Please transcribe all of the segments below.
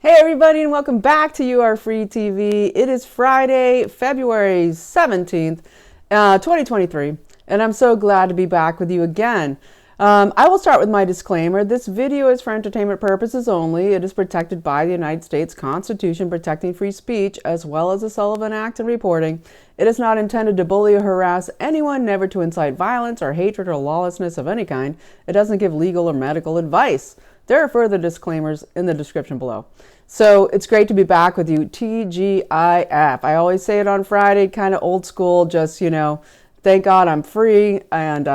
Hey everybody, and welcome back to You Are Free TV. It is Friday, February 17th, 2023, and I'm so glad to be back with you again. I will start with my disclaimer. This video is for entertainment purposes only. It is protected by the United States Constitution protecting free speech, as well as the Sullivan Act and reporting. It is not intended to bully or harass anyone, never to incite violence or hatred or lawlessness of any kind. It doesn't give legal or medical advice. There are further disclaimers in the description below. So it's great to be back with you. TGIF. I always say it on Friday, kind of old school, just, thank God I'm free. And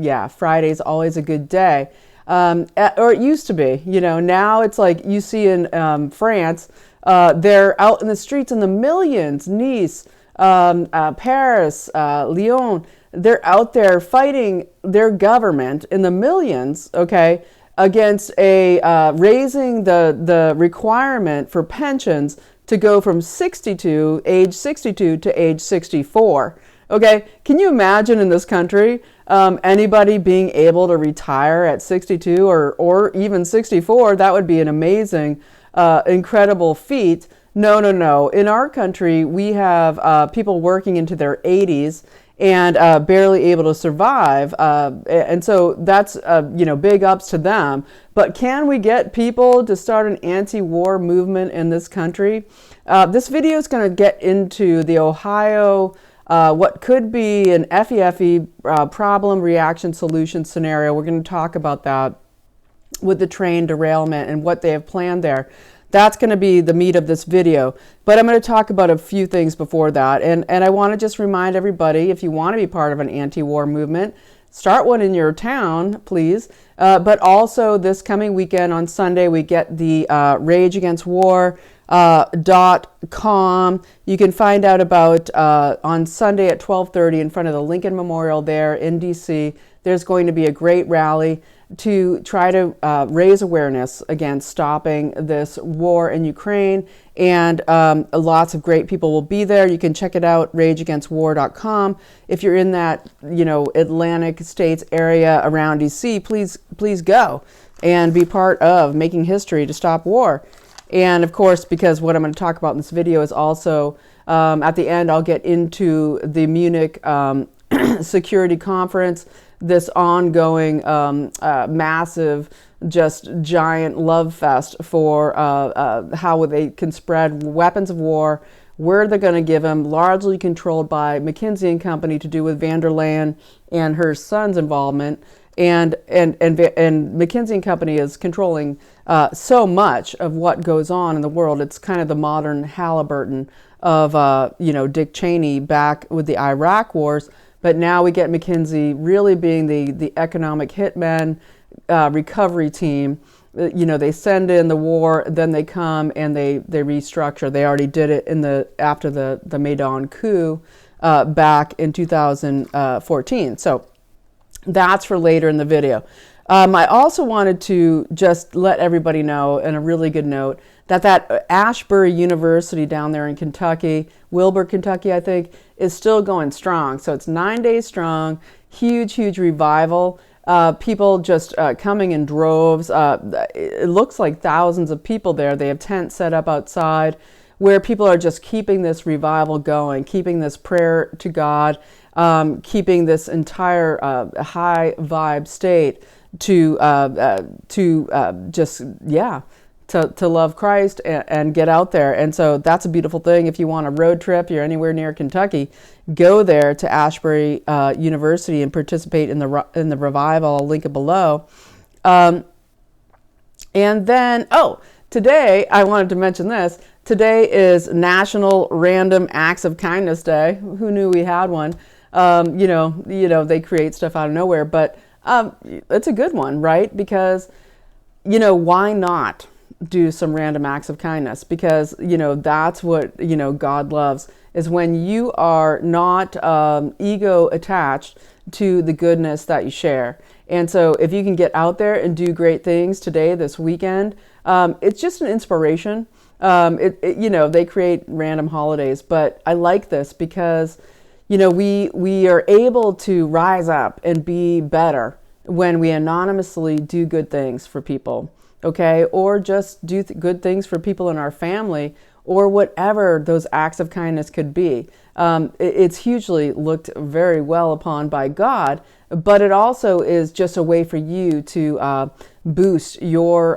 yeah, Friday's always a good day. Or it used to be, now it's like you see in France, they're out in the streets in the millions. Nice, Paris, Lyon, they're out there fighting their government in the millions, okay, against raising the requirement for pensions to go from age 62 to age 64. Okay, can you imagine in this country anybody being able to retire at 62 or even 64? That would be an amazing, incredible feat. No. In our country, we have people working into their 80s and barely able to survive. And so that's, big ups to them. But can we get people to start an anti-war movement in this country? This video is going to get into the Ohio, what could be an Effie problem reaction solution scenario. We're going to talk about that with the train derailment and what they have planned there. That's going to be the meat of this video. But I'm going to talk about a few things before that. And I want to just remind everybody, if you want to be part of an anti-war movement, start one in your town, please. But also this coming weekend on Sunday, we get the rageagainstwar.com. You can find out about on Sunday at 12:30 in front of the Lincoln Memorial there in DC. There's going to be a great rally to try to raise awareness against stopping this war in Ukraine, and lots of great people will be there. You can check it out, rageagainstwar.com. If you're in that, Atlantic States area around DC, please go and be part of making history to stop war. And of course, because what I'm going to talk about in this video is also, at the end, I'll get into the Munich security conference, this ongoing massive, just giant love fest for how they can spread weapons of war, where they're going to give them, largely controlled by McKinsey and Company to do with van der Leyen and her son's involvement. And McKinsey and Company is controlling so much of what goes on in the world. It's kind of the modern Halliburton of Dick Cheney back with the Iraq wars. But now we get McKinsey really being the economic hitman recovery team. They send in the war, then they come and they restructure. They already did it after the Maidan coup back in 2014. So that's for later in the video. I also wanted to just let everybody know, and a really good note, that Ashbury University down there in Kentucky, Wilbur, Kentucky, I think, is still going strong. So it's 9 days strong, huge revival. People just coming in droves. It looks like thousands of people there. They have tents set up outside where people are just keeping this revival going, keeping this prayer to God, keeping this entire high vibe state to love Christ and get out there. And so that's a beautiful thing. If you want a road trip, you're anywhere near Kentucky, go there to Ashbury University and participate in the revival. I'll link it below. And then, today I wanted to mention this. Today is National Random Acts of Kindness Day. Who knew we had one? They create stuff out of nowhere, but it's a good one, right? Because, why not do some random acts of kindness? Because, that's what, God loves, is when you are not ego attached to the goodness that you share. And so if you can get out there and do great things today, this weekend, it's just an inspiration. They create random holidays, but I like this because, we are able to rise up and be better when we anonymously do good things for people. okay, or just do good things for people in our family, or whatever those acts of kindness could be. It's hugely looked very well upon by God, but it also is just a way for you to boost your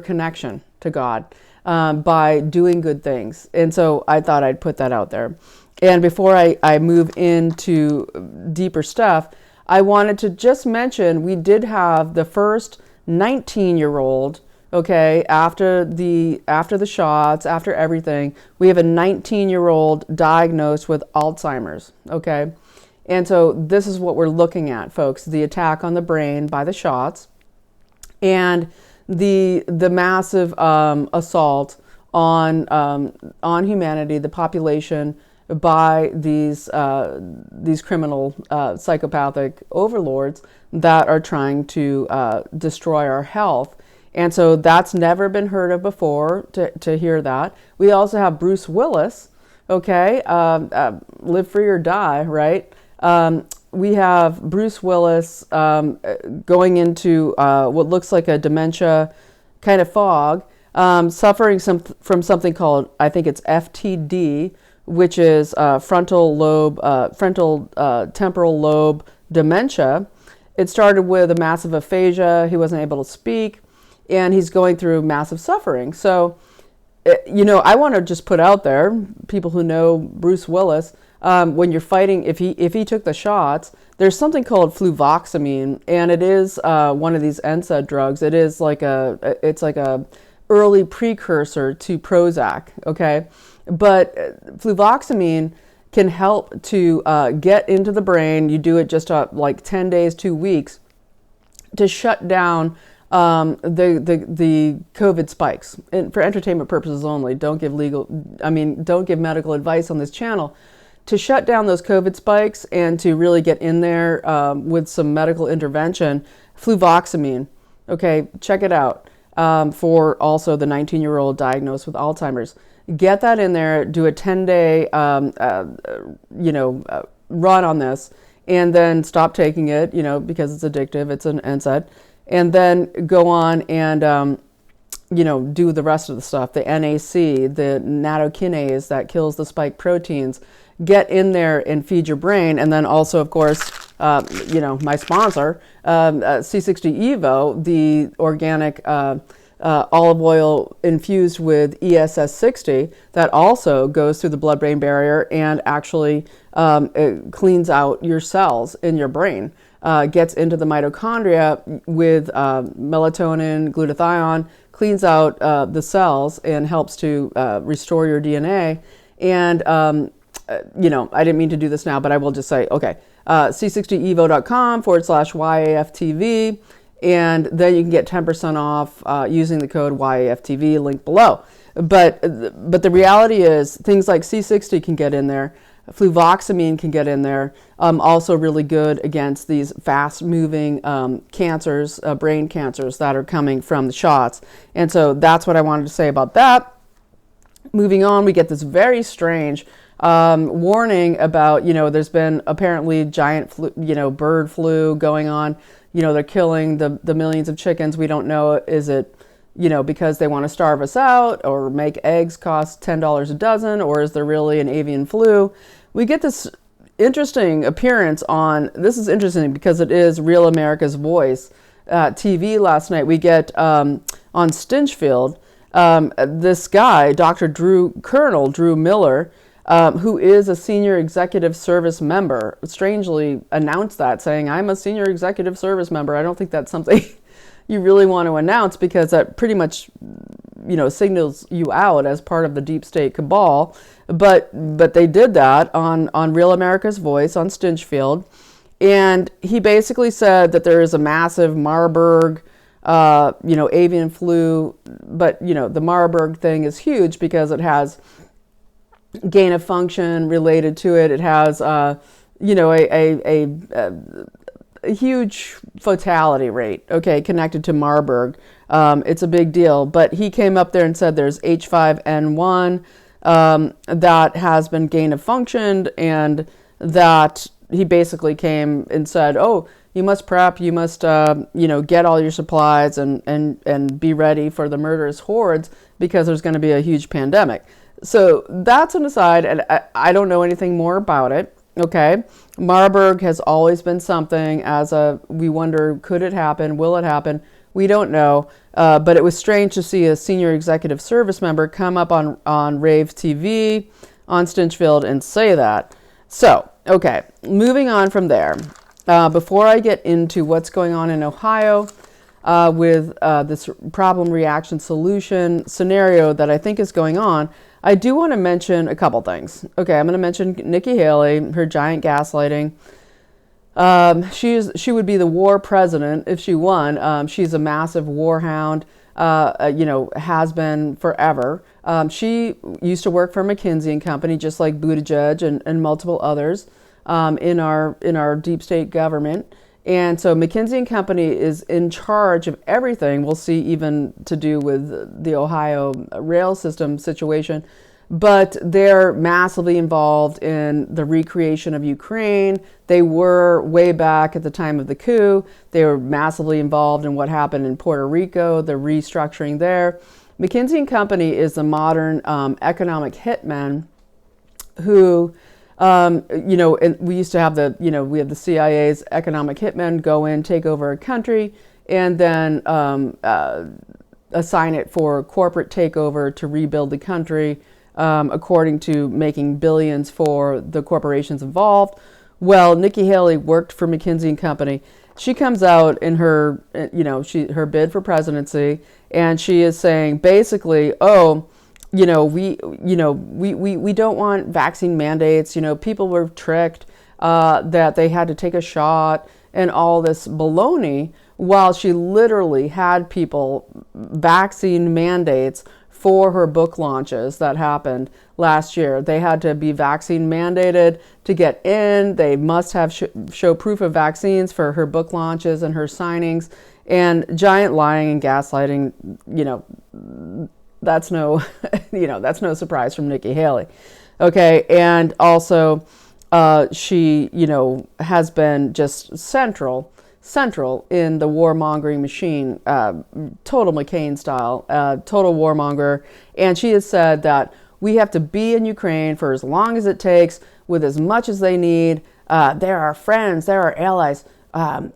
connection to God by doing good things. And so I thought I'd put that out there. And before I move into deeper stuff, I wanted to just mention we did have the first 19-year-old, okay, after the shots, after everything, we have a 19-year-old diagnosed with Alzheimer's, okay? And so this is what we're looking at, folks, the attack on the brain by the shots and the massive assault on humanity, the population, by these criminal psychopathic overlords that are trying to destroy our health. And so that's never been heard of before, to hear that. We also have Bruce Willis, okay, live free or die, right? We have Bruce Willis going into what looks like a dementia kind of fog, suffering from something called, I think it's FTD, which is frontotemporal lobe dementia. It started with a massive aphasia. He wasn't able to speak, and he's going through massive suffering. So, I want to just put out there, people who know Bruce Willis, when you're fighting, if he took the shots, there's something called fluvoxamine, and it is one of these NSAID drugs. It is like a early precursor to Prozac, okay? But fluvoxamine can help to get into the brain. You do it just like 10 days, 2 weeks, to shut down the COVID spikes. And for entertainment purposes only. Don't give medical advice on this channel. To shut down those COVID spikes and to really get in there with some medical intervention, fluvoxamine. Okay, check it out. For also the 19-year-old diagnosed with Alzheimer's. Get that in there, do a 10-day, run on this, and then stop taking it, because it's addictive, it's an NSAID, and then go on and, do the rest of the stuff, the NAC, the nattokinase that kills the spike proteins. Get in there and feed your brain, and then also, of course, my sponsor, C60 Evo, the organic olive oil infused with ESS60 that also goes through the blood-brain barrier and actually it cleans out your cells in your brain, gets into the mitochondria with melatonin, glutathione, cleans out the cells and helps to restore your DNA. And, I didn't mean to do this now, but I will just say, okay, c60evo.com/YAFTV. And then you can get 10% off using the code YAFTV, link below. But the reality is things like C60 can get in there. Fluvoxamine can get in there. Also really good against these fast-moving cancers, brain cancers that are coming from the shots. And so that's what I wanted to say about that. Moving on, we get this very strange warning about, there's been apparently giant flu, bird flu going on. They're killing the millions of chickens. We don't know, is it, because they want to starve us out or make eggs cost $10 a dozen, or is there really an avian flu? We get this interesting appearance on, this is interesting because it is Real America's Voice TV last night. We get on Stinchfield, this guy, Colonel Drew Miller, who is a senior executive service member, strangely announced that, saying, I'm a senior executive service member. I don't think that's something you really want to announce, because that pretty much, signals you out as part of the deep state cabal. But they did that on Real America's Voice on Stinchfield. And he basically said that there is a massive Marburg, avian flu. But, the Marburg thing is huge because it has gain of function related to it. It has, a huge fatality rate, okay, connected to Marburg. It's a big deal. But he came up there and said there's H5N1 that has been gain of functioned, and that he basically came and said, oh, you must prep, you must, get all your supplies and be ready for the murderous hordes because there's going to be a huge pandemic. So that's an aside, and I don't know anything more about it. Okay, Marburg has always been something we wonder, could it happen? Will it happen? We don't know, but it was strange to see a senior executive service member come up on Rave TV on Stinchfield and say that. So, okay, moving on from there. Before I get into what's going on in Ohio with this problem reaction solution scenario that I think is going on, I do want to mention a couple things. Okay, I'm going to mention Nikki Haley, her giant gaslighting. She would be the war president if she won. She's a massive war hound, has been forever. She used to work for McKinsey and Company, just like Buttigieg and multiple others in our deep state government. And so McKinsey and Company is in charge of everything. We'll see, even to do with the Ohio rail system situation. But they're massively involved in the recreation of Ukraine. They were way back at the time of the coup. They were massively involved in what happened in Puerto Rico, the restructuring there. McKinsey and Company is the modern economic hitman who, and we used to have we have the CIA's economic hitmen go in, take over a country, and then assign it for corporate takeover to rebuild the country, according to making billions for the corporations involved. Well, Nikki Haley worked for McKinsey and Company. She comes out in her, her bid for presidency, and she is saying basically, we don't want vaccine mandates. People were tricked that they had to take a shot and all this baloney, while she literally had people vaccine mandates for her book launches that happened last year. They had to be vaccine mandated to get in. They must have show proof of vaccines for her book launches and her signings. And giant lying and gaslighting, that's no, that's no surprise from Nikki Haley. Okay, and also she, has been just central in the warmongering machine, total McCain style, total warmonger. And she has said that we have to be in Ukraine for as long as it takes, with as much as they need. They're our friends, they're our allies.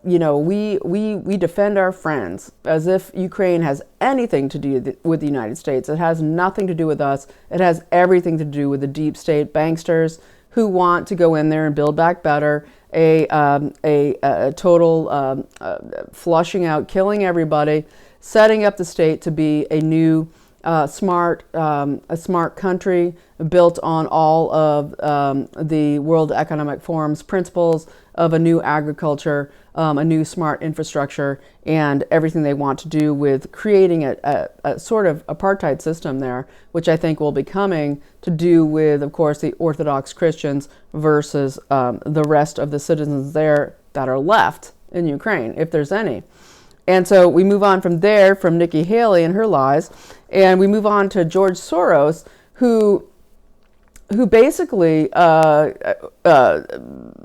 We defend our friends, as if Ukraine has anything to do with the United States. It has nothing to do with us. It has everything to do with the deep state banksters who want to go in there and build back better, a total flushing out, killing everybody, setting up the state to be a new a smart country built on all of the World Economic Forum's principles of a new agriculture, a new smart infrastructure, and everything they want to do with creating a sort of apartheid system there, which I think will be coming to do with, of course, the Orthodox Christians versus the rest of the citizens there that are left in Ukraine, if there's any. And so we move on from there, from Nikki Haley and her lies, and we move on to George Soros, who basically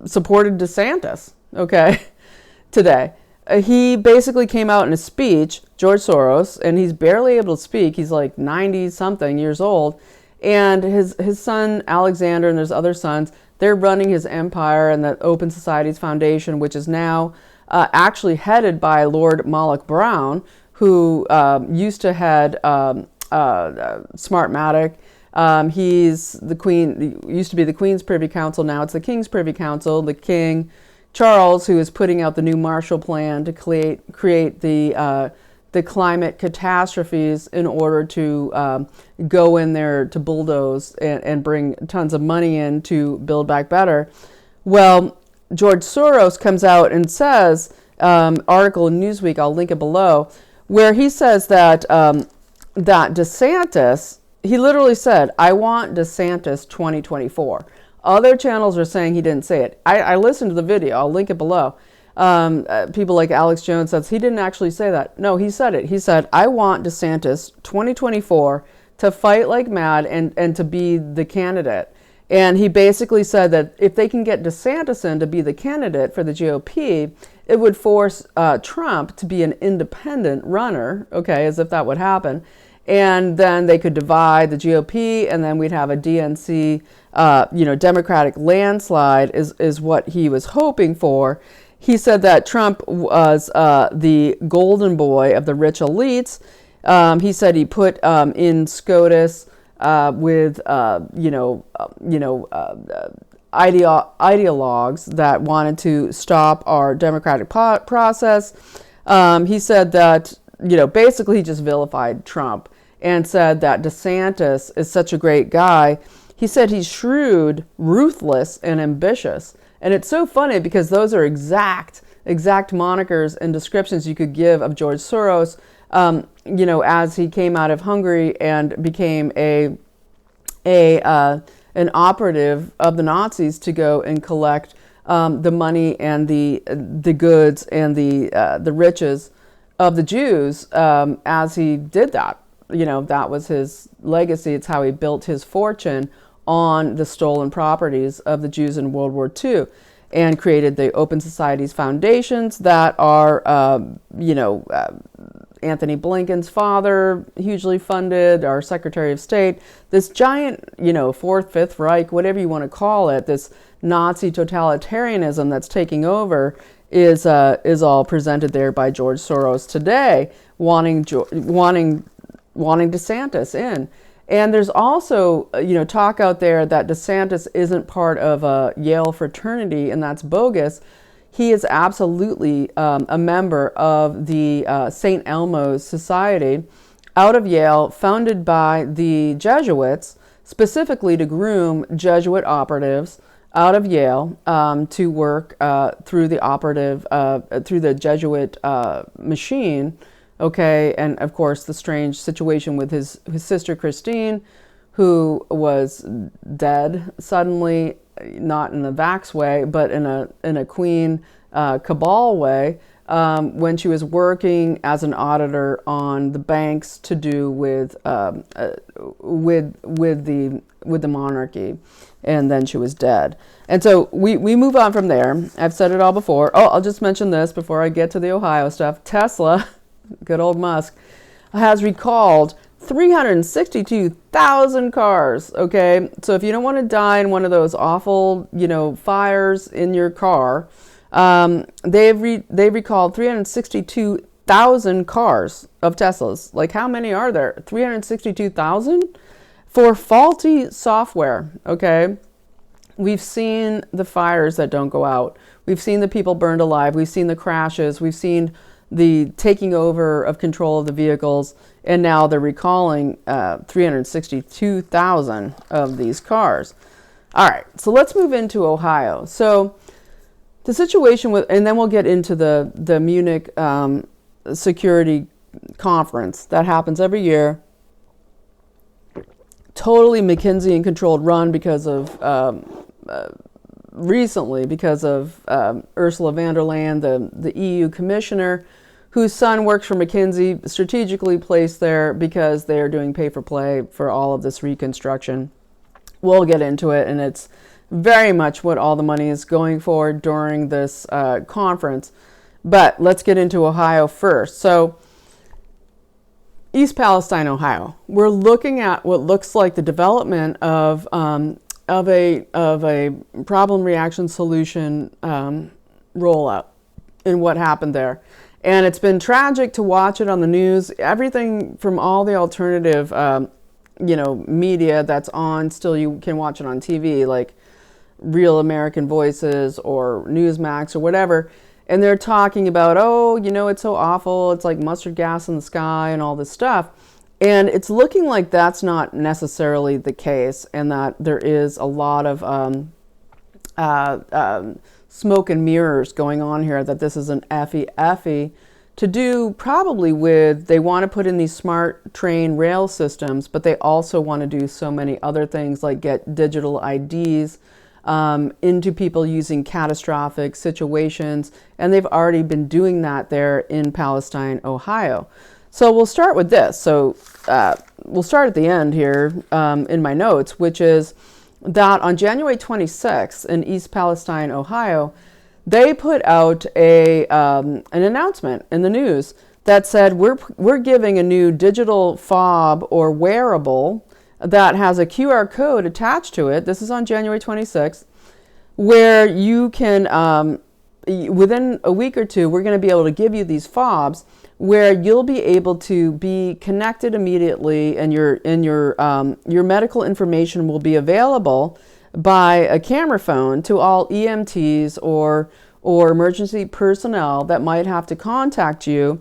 supported DeSantis, okay, today. He basically came out in a speech, George Soros, and he's barely able to speak. He's like 90-something years old. And his son, Alexander, and there's other sons, they're running his empire and the Open Societies Foundation, which is now actually headed by Lord Moloch Brown, who used to head Smartmatic. He's the Queen, used to be the Queen's Privy Council, now it's the King's Privy Council. The King Charles, who is putting out the new Marshall Plan to create the climate catastrophes in order to go in there to bulldoze and bring tons of money in to build back better. Well, George Soros comes out and says, article in Newsweek, I'll link it below, where he says that that DeSantis, he literally said, I want DeSantis 2024. Other channels are saying he didn't say it. I listened to the video. I'll link it below. People like Alex Jones says he didn't actually say that. No, he said it. He said, I want DeSantis 2024 to fight like mad and to be the candidate. And he basically said that if they can get DeSantis in to be the candidate for the GOP, it would force Trump to be an independent runner, okay, as if that would happen. And then they could divide the GOP, and then we'd have a DNC, Democratic landslide is what he was hoping for. He said that Trump was the golden boy of the rich elites. He said he put in SCOTUS with ideologues that wanted to stop our democratic process. He said that, basically he just vilified Trump and said that DeSantis is such a great guy. He said he's shrewd, ruthless, and ambitious. And it's so funny because those are exact monikers and descriptions you could give of George Soros, as he came out of Hungary and became an operative of the Nazis to go and collect the money and the goods and the riches of the Jews as he did that. That was his legacy. It's how he built his fortune on the stolen properties of the Jews in World War II, and created the Open Societies foundations that are, Anthony Blinken's father, hugely funded, our Secretary of State, this giant, Fourth, Fifth Reich, whatever you want to call it, this Nazi totalitarianism that's taking over is all presented there by George Soros today, wanting DeSantis in. And there's also, talk out there that DeSantis isn't part of a Yale fraternity, and that's bogus. He is absolutely a member of the St. Elmo's Society out of Yale, founded by the Jesuits, specifically to groom Jesuit operatives out of Yale to work through the Jesuit machine. Okay, and of course the strange situation with his sister Christine, who was dead suddenly, not in a vax way, but in a queen cabal way, when she was working as an auditor on the banks to do with the monarchy, and then she was dead. And so we move on from there. I've said it all before. Oh, I'll just mention this before I get to the Ohio stuff. Tesla, good old Musk, has recalled 362,000 cars, okay? So if you don't want to die in one of those awful, fires in your car, they've recalled 362,000 cars of Teslas. Like, how many are there? 362,000? For faulty software, okay? We've seen the fires that don't go out. We've seen the people burned alive. We've seen the crashes. We've seen the taking over of control of the vehicles, and now they're recalling 362,000 of these cars. All right, so let's move into Ohio. So the situation with, and then we'll get into the Munich security conference that happens every year. Totally McKinsey and controlled run because of recently because of Ursula von der Leyen, the EU commissioner, whose son works for McKinsey, strategically placed there because they are doing pay-for-play for all of this reconstruction. We'll get into it, and it's very much what all the money is going for during this conference. But let's get into Ohio first. So East Palestine, Ohio. We're looking at what looks like the development of a problem reaction solution rollout and what happened there. And it's been tragic to watch it on the news. Everything from all the alternative, media that's on, still you can watch it on TV, like Real American Voices or Newsmax or whatever. And they're talking about, it's so awful. It's like mustard gas in the sky and all this stuff. And it's looking like that's not necessarily the case, and that there is a lot of smoke and mirrors going on here, that this is an Effie to do probably with, they want to put in these smart train rail systems, but they also want to do so many other things like get digital IDs into people using catastrophic situations. And they've already been doing that there in Palestine, Ohio. So we'll start with this. So we'll start at the end here in my notes, which is that on January 26th in East Palestine, Ohio, they put out an announcement in the news that said we're giving a new digital fob or wearable that has a QR code attached to it. This is on January 26th, where you can, within a week or two, we're going to be able to give you these fobs where you'll be able to be connected immediately, and your medical information will be available by a camera phone to all EMTs or emergency personnel that might have to contact you,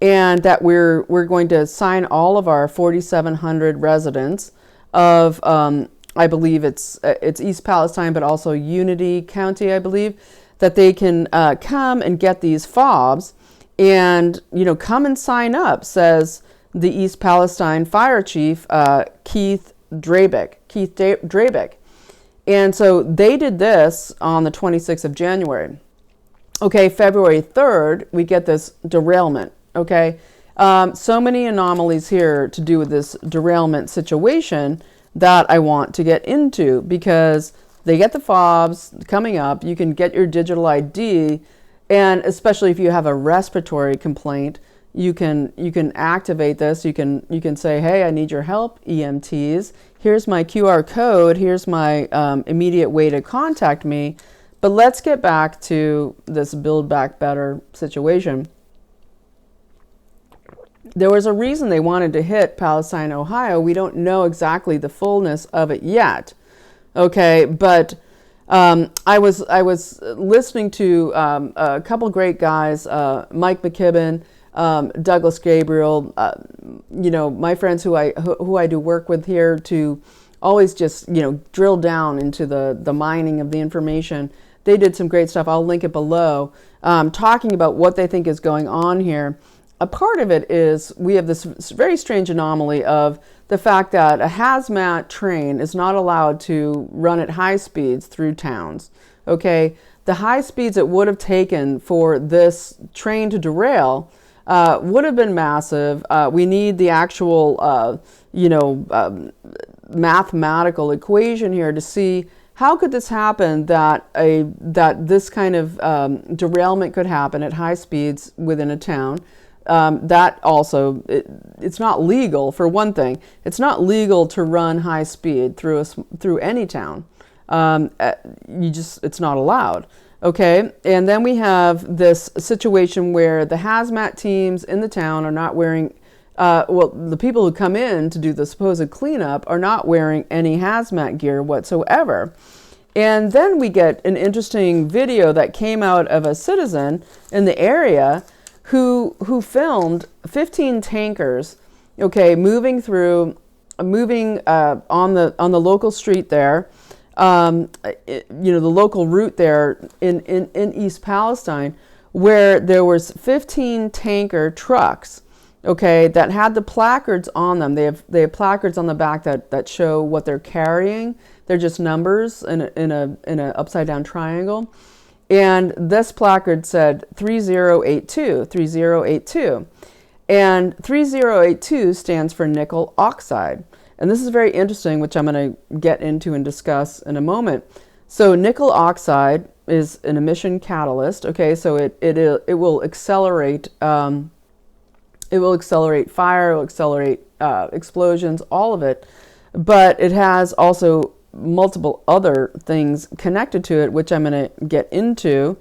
and that we're going to assign all of our 4,700 residents of I believe it's East Palestine, but also Unity County, I believe, that they can come and get these fobs. And, come and sign up, says the East Palestine Fire Chief, Keith Drabick. And so they did this on the 26th of January. Okay, February 3rd, we get this derailment. Okay, so many anomalies here to do with this derailment situation that I want to get into, because they get the fobs coming up. You can get your digital ID. And especially if you have a respiratory complaint, you can activate this. You can say, hey, I need your help, EMTs. Here's my QR code. Here's my immediate way to contact me. But let's get back to this Build Back Better situation. There was a reason they wanted to hit Palestine, Ohio. We don't know exactly the fullness of it yet. Okay, but I was listening to a couple great guys, Mike McKibben, Douglas Gabriel, my friends who I do work with here, to always just drill down into the mining of the information. They did some great stuff. I'll link it below, talking about what they think is going on here. A part of it is we have this very strange anomaly of the fact that a hazmat train is not allowed to run at high speeds through towns. Okay, the high speeds it would have taken for this train to derail would have been massive. We need the actual, mathematical equation here to see how could this happen, that this kind of derailment could happen at high speeds within a town. That also, it's not legal, for one thing. It's not legal to run high speed through any town. It's not allowed. Okay, and then we have this situation where the hazmat teams in the town are not wearing, the people who come in to do the supposed cleanup are not wearing any hazmat gear whatsoever. And then we get an interesting video that came out of a citizen in the area who filmed 15 tankers, okay, moving on the local street there, the local route there in East Palestine, where there was 15 tanker trucks, okay, that had the placards on them. They have placards on the back that show what they're carrying. They're just numbers in a upside down triangle. And this placard said 3082, 3082. And 3082 stands for nickel-oxide. And this is very interesting, which I'm going to get into and discuss in a moment. So nickel-oxide is an emission catalyst. Okay, so it will accelerate fire, it will accelerate explosions, all of it. But it has also multiple other things connected to it, which I'm going to get into.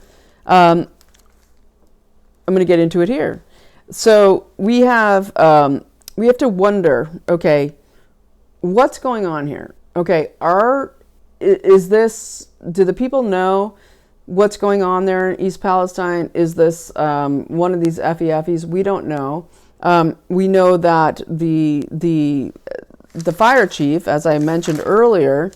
I'm going to get into it here. So we have to wonder, okay, what's going on here? Okay, do the people know what's going on there in East Palestine? Is this one of these FEFs? We don't know. We know that the fire chief, as I mentioned earlier,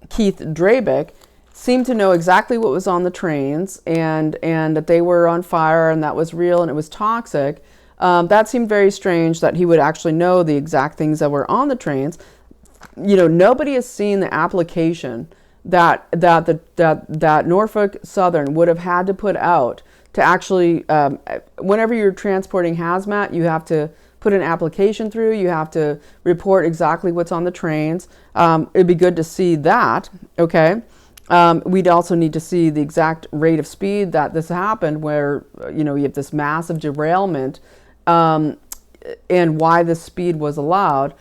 Keith Drabick, seemed to know exactly what was on the trains, and that they were on fire, and that was real, and it was toxic. That seemed very strange that he would actually know the exact things that were on the trains. Nobody has seen the application that Norfolk Southern would have had to put out to actually, whenever you're transporting hazmat, you have to put an application through. You have to report exactly what's on the trains. It'd be good to see that, okay? We'd also need to see the exact rate of speed that this happened, where, you have this massive derailment, and why this speed was allowed.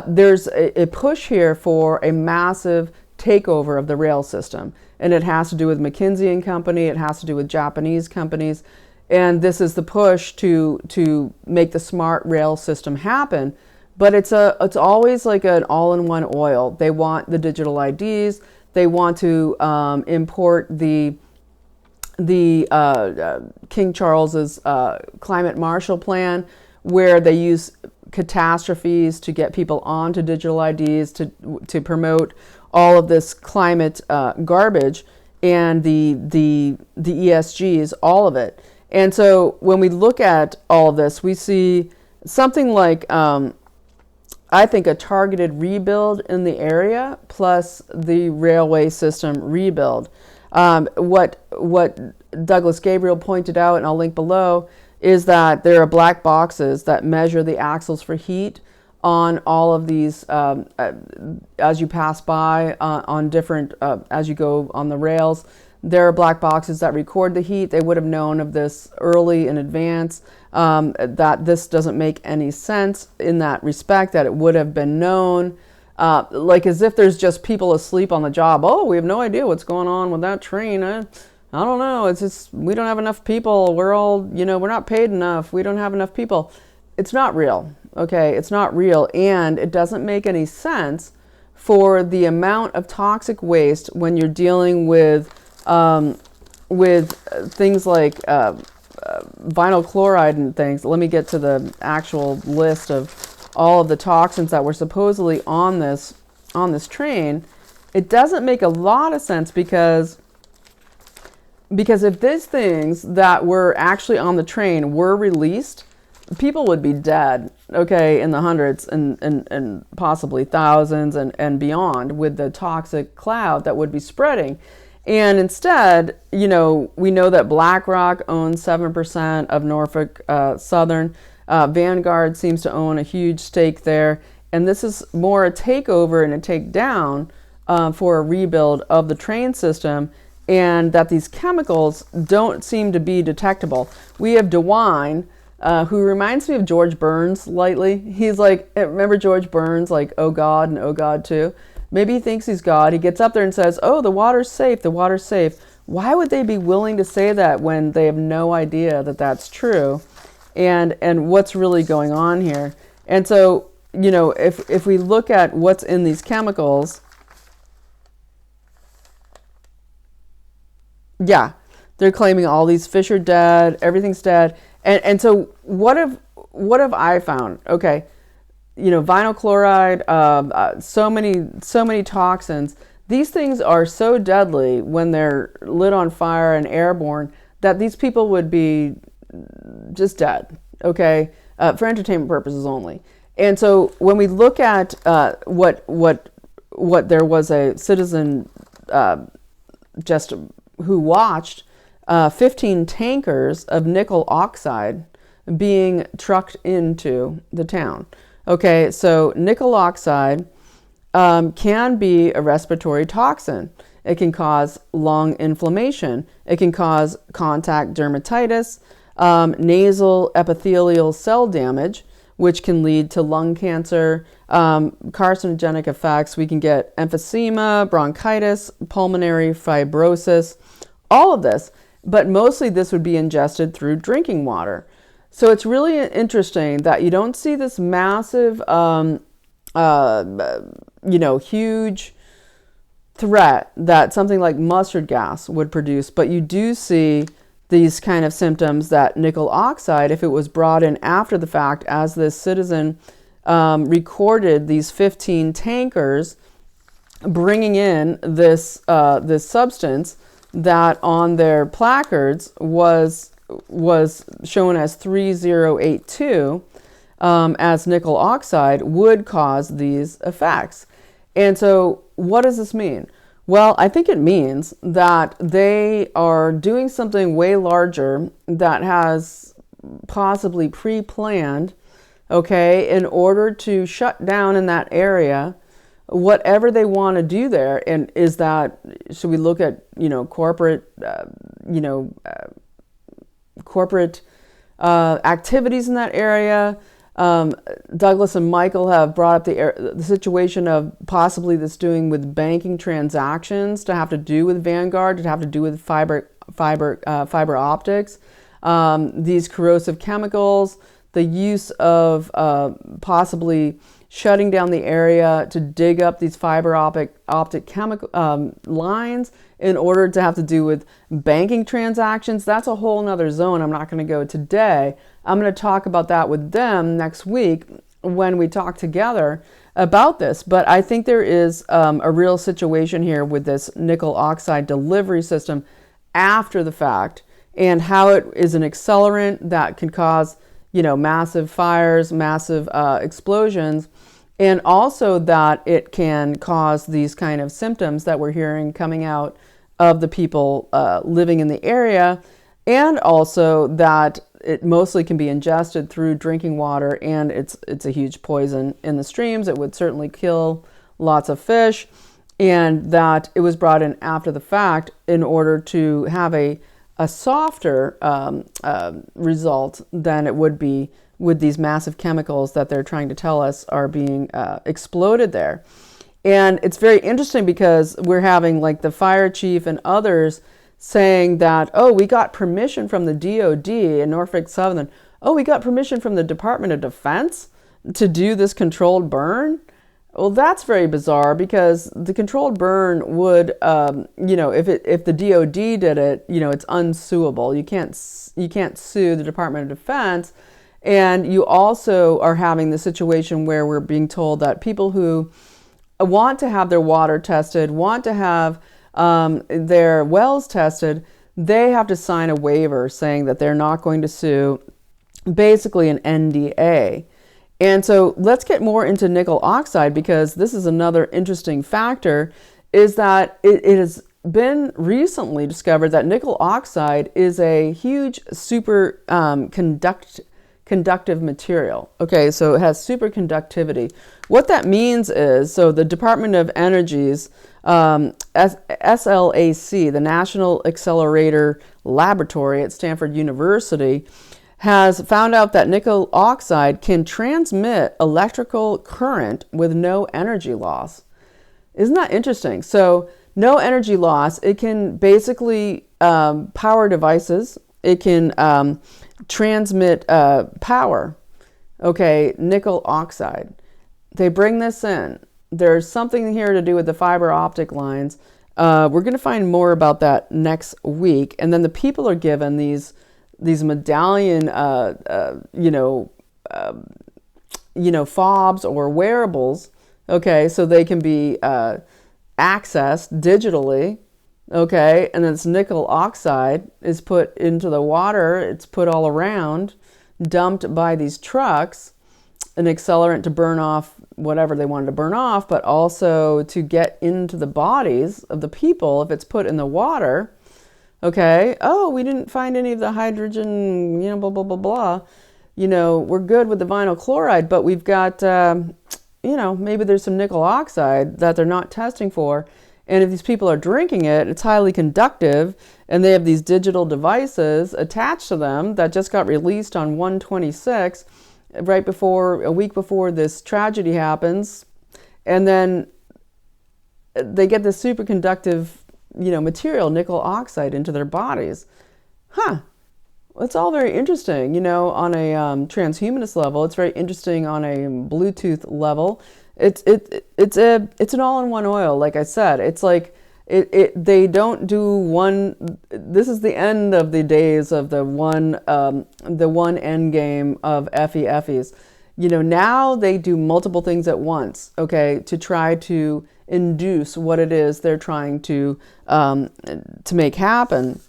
There's a push here for a massive takeover of the rail system. And it has to do with McKinsey and company. It has to do with Japanese companies. And this is the push to make the smart rail system happen. But it's always like an all-in-one oil. They want the digital IDs. They want to import the King Charles's climate Marshall Plan, where they use catastrophes to get people onto digital IDs to promote all of this climate garbage and the ESGs, all of it. And so when we look at all of this, we see something like, I think, a targeted rebuild in the area plus the railway system rebuild. What Douglas Gabriel pointed out, and I'll link below, is that there are black boxes that measure the axles for heat on all of these as you pass by on different, as you go on the rails. There are black boxes that record the heat. They would have known of this early in advance, that this doesn't make any sense in that respect, that it would have been known. Like as if there's just people asleep on the job. Oh, we have no idea what's going on with that train. I don't know. It's just, we don't have enough people. We're all, we're not paid enough. We don't have enough people. It's not real. Okay. It's not real. And it doesn't make any sense for the amount of toxic waste when you're dealing with things like vinyl chloride and things. Let me get to the actual list of all of the toxins that were supposedly on this train. It doesn't make a lot of sense because if these things that were actually on the train were released, people would be dead, okay, in the hundreds and possibly thousands and beyond, with the toxic cloud that would be spreading. And instead, we know that BlackRock owns 7% of Norfolk Southern. Vanguard seems to own a huge stake there. And this is more a takeover and a takedown for a rebuild of the train system, and that these chemicals don't seem to be detectable. We have DeWine, who reminds me of George Burns slightly. He's like, remember George Burns, like, oh God and oh God too? Maybe he thinks he's God. He gets up there and says, oh, the water's safe, the water's safe. Why would they be willing to say that when they have no idea that that's true and what's really going on here? And so, if we look at what's in these chemicals, yeah, they're claiming all these fish are dead, everything's dead. And so what have I found? Okay. Vinyl chloride, so many toxins. These things are so deadly when they're lit on fire and airborne that these people would be just dead, okay, for entertainment purposes only. And so when we look at what there was a citizen just who watched 15 tankers of nickel oxide being trucked into the town. Okay, so nickel oxide can be a respiratory toxin. It can cause lung inflammation. It can cause contact dermatitis, nasal epithelial cell damage, which can lead to lung cancer, carcinogenic effects. We can get emphysema, bronchitis, pulmonary fibrosis, all of this. But mostly this would be ingested through drinking water. So it's really interesting that you don't see this massive, huge threat that something like mustard gas would produce, but you do see these kind of symptoms that nickel oxide, if it was brought in after the fact, as this citizen recorded these 15 tankers bringing in this substance that on their placards was shown as 3082 as nickel oxide would cause these effects. And so what does this mean? Well, I think it means that they are doing something way larger that has possibly pre-planned okay, in order to shut down in that area whatever they want to do there. And is that, should we look at, corporate, corporate activities in that area? Douglas and Michael have brought up the situation of possibly this doing with banking transactions, to have to do with Vanguard, to have to do with fiber optics, these corrosive chemicals, the use of possibly shutting down the area to dig up these fiber optic chemical lines in order to have to do with banking transactions. That's a whole nother zone. I'm not going to go today. I'm going to talk about that with them next week when we talk together about this. But I think there is a real situation here with this nickel oxide delivery system after the fact, and how it is an accelerant that can cause, massive fires, massive explosions, and also that it can cause these kind of symptoms that we're hearing coming out of the people living in the area, and also that it mostly can be ingested through drinking water, and it's a huge poison in the streams. It would certainly kill lots of fish, and that it was brought in after the fact in order to have a softer result than it would be with these massive chemicals that they're trying to tell us are being exploded there. And it's very interesting because we're having like the fire chief and others saying that, oh, we got permission from the DOD in Norfolk Southern. Oh, we got permission from the Department of Defense to do this controlled burn. Well, that's very bizarre, because the controlled burn would, if the DOD did it, it's unsuable. You can't sue the Department of Defense. And you also are having the situation where we're being told that people who want to have their water tested, want to have their wells tested, they have to sign a waiver saying that they're not going to sue, basically an NDA. And so let's get more into nickel oxide, because this is another interesting factor, is that it has been recently discovered that nickel oxide is a huge super conductive material. Okay, so it has superconductivity. What that means is, so the Department of Energy's SLAC, the National Accelerator Laboratory at Stanford University, has found out that nickel oxide can transmit electrical current with no energy loss. Isn't that interesting? So no energy loss. It can basically power devices. It can transmit power. Okay, nickel oxide. They bring this in. There's something here to do with the fiber optic lines. We're going to find more about that next week. And then the people are given these medallion, fobs or wearables, okay, so they can be accessed digitally, okay, and then this nickel oxide is put into the water. It's put all around, dumped by these trucks, an accelerant to burn off whatever they wanted to burn off, but also to get into the bodies of the people if it's put in the water. Okay, oh, we didn't find any of the hydrogen, blah, blah, blah, blah. We're good with the vinyl chloride, but we've got, maybe there's some nickel oxide that they're not testing for. And if these people are drinking it, it's highly conductive, and they have these digital devices attached to them that just got released on 1/26, right before, a week before this tragedy happens. And then they get this superconductive material, nickel oxide, into their bodies. It's all very interesting, on a transhumanist level. It's very interesting on a Bluetooth level. It's an all-in-one oil, like I said. It's like they don't do one. This is the end of the days of the one end game of Effies. Now they do multiple things at once, okay, to try to induce what it is they're trying to make happen.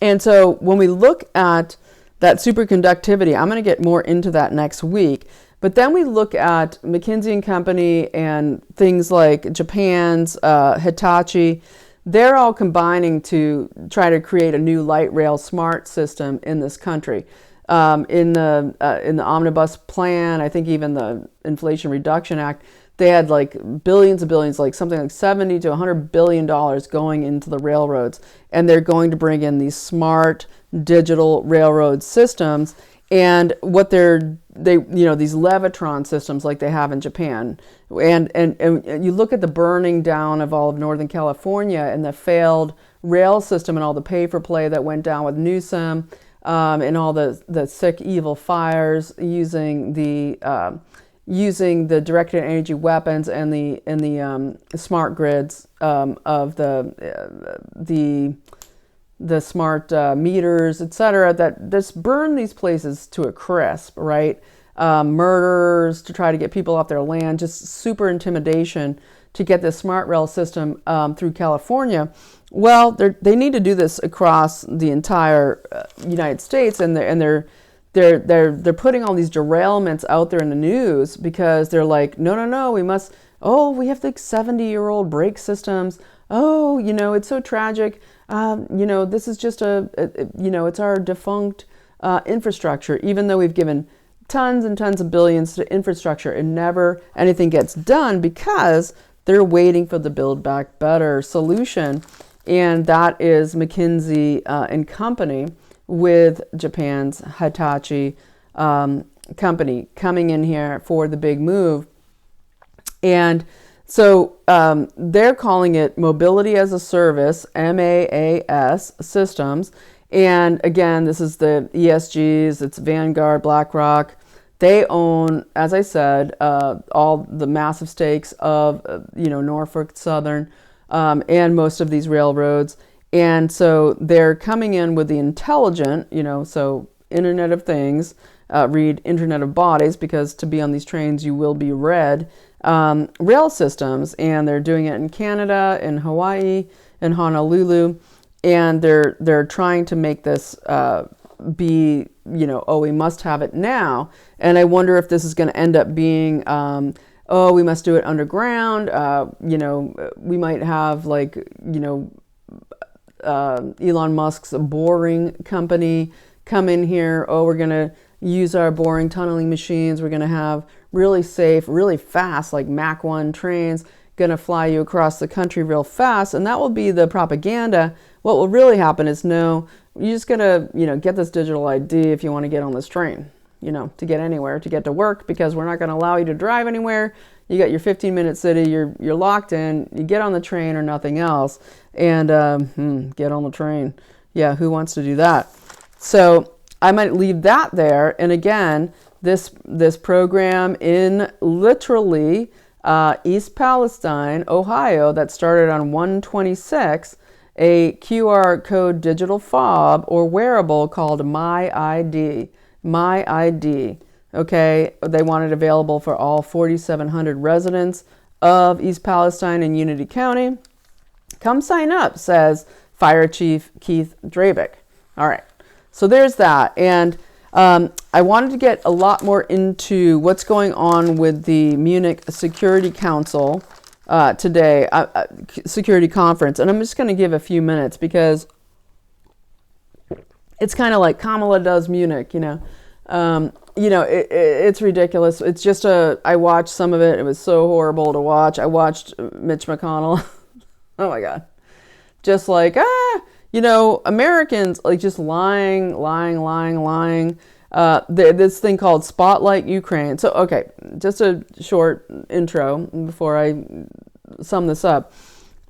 And so when we look at that superconductivity, I'm going to get more into that next week. But then we look at McKinsey and Company and things like Japan's Hitachi. They're all combining to try to create a new light rail smart system in this country. in the omnibus plan, I think even the Inflation Reduction Act, they had like billions of billions, like something like 70 to 100 billion dollars going into the railroads, and they're going to bring in these smart digital railroad systems. And what they these Levitron systems like they have in Japan, and you look at the burning down of all of Northern California and the failed rail system and all the Pay4Play that went down with Newsom, and all the sick evil fires using the directed energy weapons and the smart grids of the smart meters, etc., that just burn these places to a crisp, right? Murders to try to get people off their land, just super intimidation to get this smart rail system through California. Well, they need to do this across the entire United States, and they're putting all these derailments out there in the news because they're like, no, we must. Oh, we have like 70-year-old brake systems. Oh, it's so tragic. This is just it's our defunct infrastructure. Even though we've given tons and tons of billions to infrastructure, and never anything gets done because they're waiting for the Build Back Better solution, and that is McKinsey and Company with Japan's Hitachi company coming in here for the big move. And so they're calling it Mobility as a Service, MaaS systems. And again, this is the ESGs, it's Vanguard, BlackRock. They own, as I said, all the massive stakes of, Norfolk Southern and most of these railroads. And so they're coming in with the intelligent, so Internet of Things, read Internet of Bodies, because to be on these trains you will be read, rail systems. And they're doing it in Canada, in Hawaii, in Honolulu. And they're trying to make this be, we must have it now. And I wonder if this is going to end up being, we must do it underground. We might have Elon Musk's boring company come in here. Oh, we're going to use our boring tunneling machines. We're going to have really safe, really fast, like Mach 1 trains, going to fly you across the country real fast. And that will be the propaganda. What will really happen is, no, you're just going to, get this digital ID if you want to get on this train, to get anywhere, to get to work, because we're not going to allow you to drive anywhere. You got your 15-minute city, you're locked in, you get on the train or nothing else, and get on the train. Yeah, who wants to do that? So I might leave that there. And again, this program in literally East Palestine, Ohio, that started on 1/26, a QR code digital fob or wearable called MyID. MyID. Okay, they want it available for all 4,700 residents of East Palestine and Unity County. Come sign up, says Fire Chief Keith Drabick. All right, so there's that. And I wanted to get a lot more into what's going on with the Munich Security Council today, security conference. And I'm just going to give a few minutes because it's kind of like Kamala does Munich, it's ridiculous. It's just I watched some of it. It was so horrible to watch. I watched Mitch McConnell. Oh my God. Just like, Americans like just lying. This thing called Spotlight Ukraine. So, okay, just a short intro before I sum this up.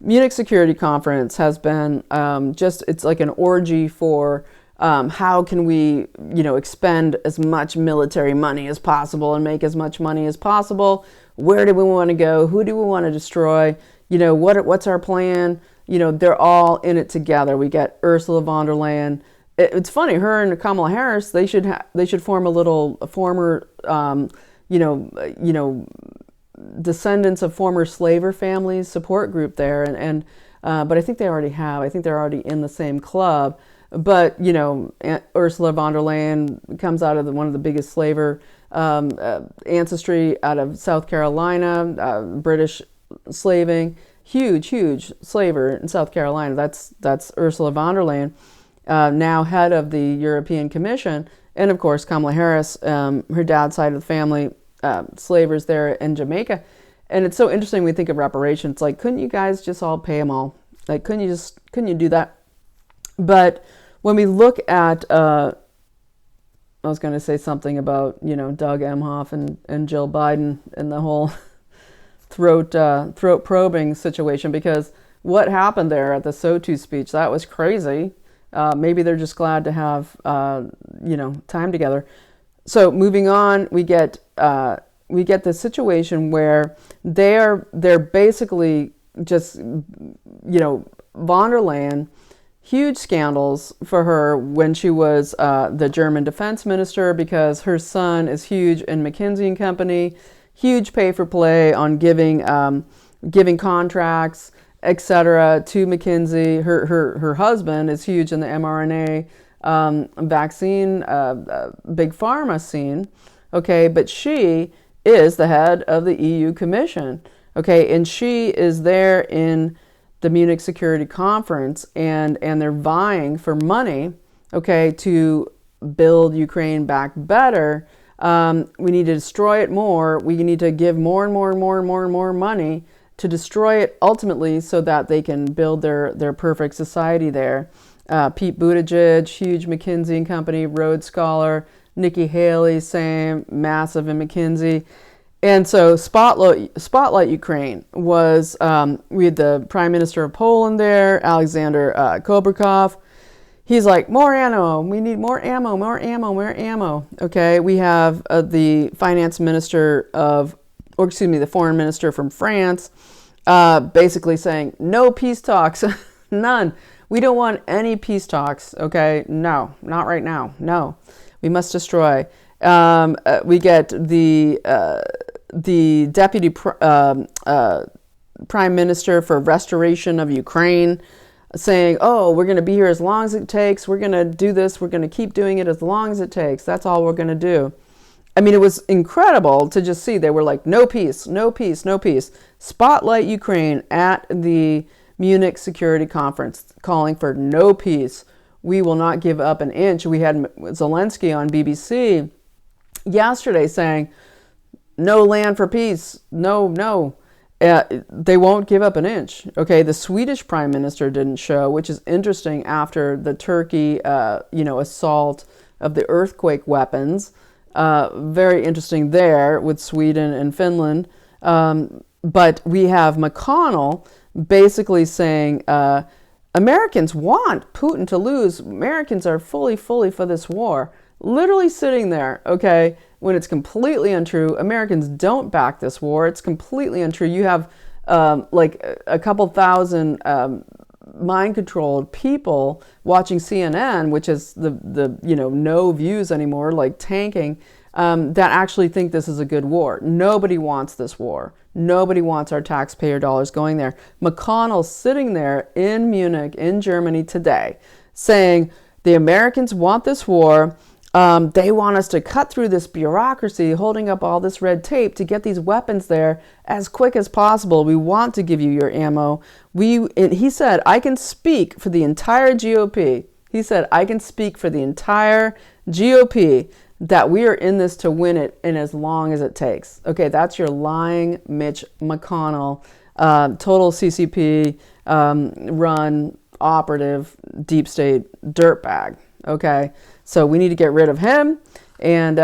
Munich Security Conference has been it's like an orgy for how can we, expend as much military money as possible and make as much money as possible? Where do we want to go? Who do we want to destroy? What's our plan? They're all in it together. We get Ursula von der Leyen. It's funny, her and Kamala Harris, they should form a former, descendants of former slaver families support group there. But I think they already have. I think they're already in the same club. But, Ursula von der Leyen comes out of one of the biggest slaver ancestry out of South Carolina, British slaving, huge slaver in South Carolina. That's Ursula von der Leyen, now head of the European Commission. And of course, Kamala Harris, her dad's side of the family, slavers there in Jamaica. And it's so interesting when we think of reparations. Like, couldn't you guys just all pay them all? Like, couldn't you do that? But when we look at, I was going to say something about, Doug Emhoff and Jill Biden and the whole throat probing situation, because what happened there at the SOTU speech, that was crazy. Maybe they're just glad to have, time together. So moving on, we get the situation where they're basically just, von der Leyen, huge scandals for her when she was the German defense minister, because her son is huge in McKinsey and Company, huge Pay4Play on giving contracts, etc. to McKinsey. Her husband is huge in the mRNA vaccine, big pharma scene. Okay, but she is the head of the EU Commission. Okay, and she is there in the Munich Security Conference, and they're vying for money, okay, to build Ukraine back better. We need to destroy it more. We need to give more and more and more and more and more money to destroy it ultimately, so that they can build their perfect society there. Pete Buttigieg, huge McKinsey and Company, Rhodes Scholar. Nikki Haley, same, massive in McKinsey. And so Spotlight Ukraine was, we had the Prime Minister of Poland there, Alexander Kobrikov. He's like, more ammo, we need more ammo, more ammo, more ammo. Okay, we have the Finance Minister the Foreign Minister from France, basically saying, no peace talks, none. We don't want any peace talks, okay? No, not right now, no. We must destroy. We get the Deputy Prime Minister for Restoration of Ukraine saying, oh, we're going to be here as long as it takes. We're going to do this. We're going to keep doing it as long as it takes. That's all we're going to do. I mean, it was incredible to just see. They were like, no peace, no peace, no peace. Spotlight Ukraine at the Munich Security Conference, calling for no peace. We will not give up an inch. We had Zelensky on BBC yesterday saying, no land for peace. No. They won't give up an inch. Okay, the Swedish Prime Minister didn't show, which is interesting after the Turkey, assault of the earthquake weapons. Very interesting there with Sweden and Finland. But we have McConnell basically saying, Americans want Putin to lose. Americans are fully for this war. Literally sitting there, okay, when it's completely untrue. Americans don't back this war. It's completely untrue. You have like a couple thousand mind-controlled people watching CNN, which is the no views anymore, like tanking, that actually think this is a good war. Nobody wants this war. Nobody wants our taxpayer dollars going there. McConnell's sitting there in Munich, in Germany today, saying the Americans want this war. They want us to cut through this bureaucracy, holding up all this red tape to get these weapons there as quick as possible. We want to give you your ammo. He said, I can speak for the entire GOP. He said, I can speak for the entire GOP that we are in this to win it in as long as it takes. Okay, that's your lying Mitch McConnell, total CCP run operative deep state dirtbag. Okay, so we need to get rid of him, and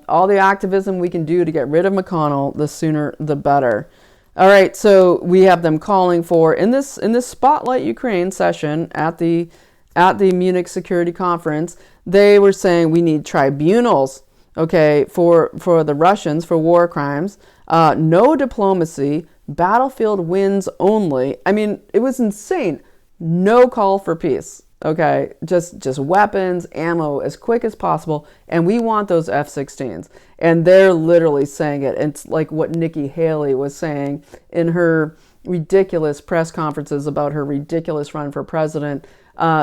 all the activism we can do to get rid of McConnell, the sooner the better. All right, so we have them calling for in this Spotlight Ukraine session at the Munich Security Conference. They were saying we need tribunals, okay, for the Russians for war crimes. No diplomacy, battlefield wins only. I mean, it was insane. No call for peace. Okay, just weapons, ammo as quick as possible, and we want those F-16s. And they're literally saying it. It's like what Nikki Haley was saying in her ridiculous press conferences about her ridiculous run for president,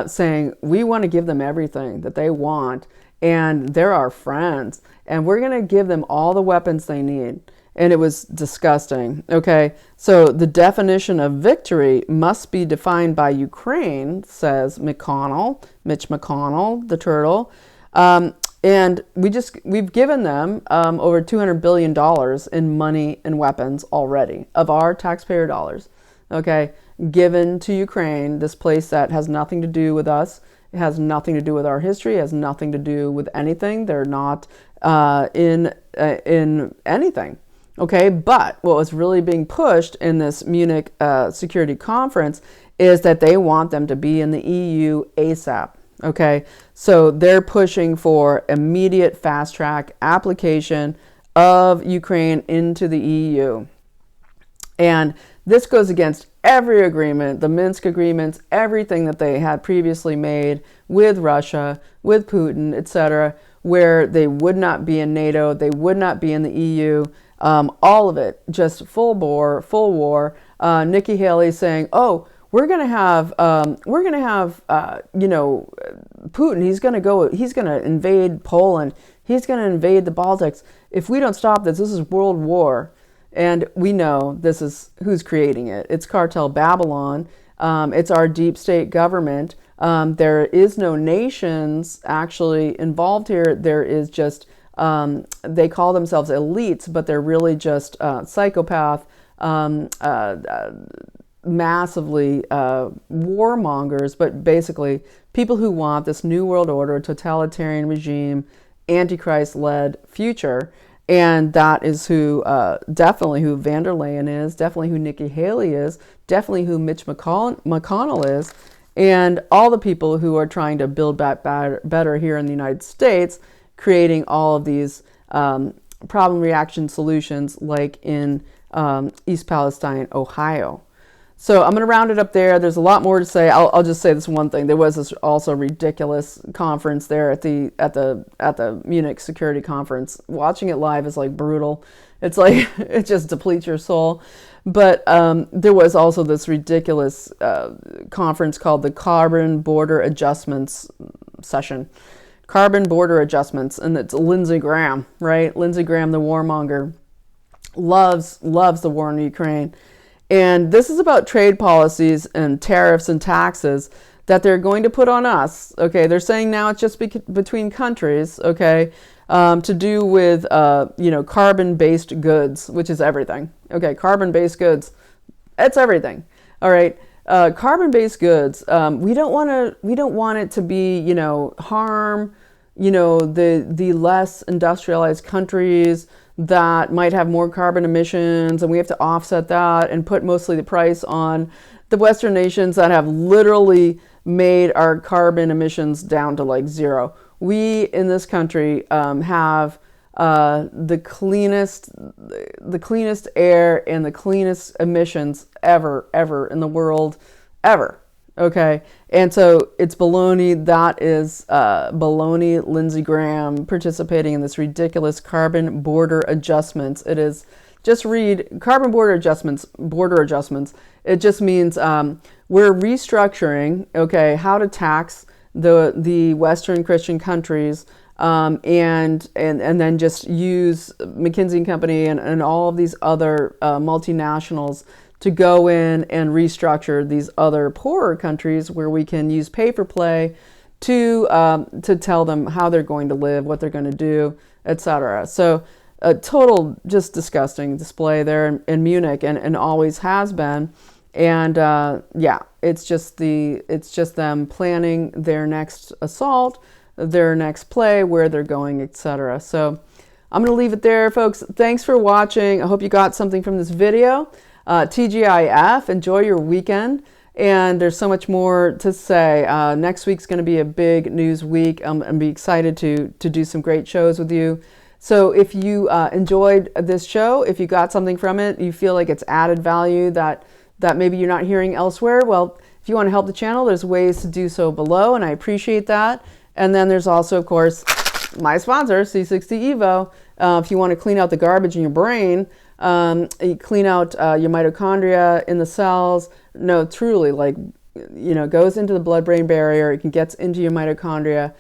saying we want to give them everything that they want, and they're our friends, and we're going to give them all the weapons they need. And it was disgusting. Okay, so the definition of victory must be defined by Ukraine, says Mitch McConnell, the turtle. And we've given them over $200 billion in money and weapons already of our taxpayer dollars, okay, given to Ukraine, this place that has nothing to do with us. It has nothing to do with our history. It has nothing to do with anything. They're not in anything, okay? But what was really being pushed in this Munich security conference is that they want them to be in the EU ASAP. Okay, so they're pushing for immediate fast track application of Ukraine into the EU. And this goes against every agreement, the Minsk agreements, everything that they had previously made with Russia, with Putin, etc., where they would not be in NATO, they would not be in the EU, all of it, just full war. Nikki Haley saying, oh, we're going to have, Putin, he's going to invade Poland. He's going to invade the Baltics. If we don't stop this is world war. And we know this is who's creating it. It's cartel Babylon. It's our deep state government. There is no nations actually involved here. There is just, they call themselves elites, but they're really just psychopath, massively warmongers, but basically people who want this new world order, totalitarian regime, Antichrist-led future. And that is who, definitely who van der Leyen is, definitely who Nikki Haley is, definitely who Mitch McConnell is, and all the people who are trying to build back better here in the United States, creating all of these problem reaction solutions like in East Palestine, Ohio. So I'm going to round it up there. There's a lot more to say. I'll just say this one thing. There was this also ridiculous conference there at the Munich security conference. Watching it live is like brutal. It's like it just depletes your soul. But there was also this ridiculous conference called the Carbon Border Adjustments session. Carbon Border Adjustments, and it's Lindsey Graham, right? Lindsey Graham, the warmonger, loves the war in Ukraine. And this is about trade policies and tariffs and taxes that they're going to put on us. Okay, they're saying now it's just between countries. Okay, to do with carbon-based goods, which is everything. Okay, carbon-based goods, it's everything. All right, carbon-based goods. We don't want it to be harm the less industrialized countries that might have more carbon emissions, and we have to offset that and put mostly the price on the Western nations that have literally made our carbon emissions down to like zero. We in this country have the cleanest air and the cleanest emissions ever in the world, ever. Okay, and so it's baloney. That is baloney. Lindsey Graham participating in this ridiculous carbon border adjustments. It is, just read carbon border adjustments. It just means we're restructuring, okay, how to tax the Western Christian countries, and then just use McKinsey and Company and all of these other multinationals to go in and restructure these other poorer countries where we can use Pay4Play to tell them how they're going to live, what they're going to do, etc. So a total just disgusting display there in Munich, and always has been. And it's just them planning their next assault, their next play, where they're going, etc. So I'm going to leave it there, folks. Thanks for watching. I hope you got something from this video. TGIF, enjoy your weekend, and there's so much more to say. Next week's going to be a big news week. I'm be excited to do some great shows with you. So if you enjoyed this show, if you got something from it, you feel like it's added value that maybe you're not hearing elsewhere, well, if you want to help the channel, there's ways to do so below, and I appreciate that. And then there's also, of course, my sponsor, C60 Evo. If you want to clean out the garbage in your brain, you clean out your mitochondria in the cells. No, truly, goes into the blood-brain barrier. It gets into your mitochondria.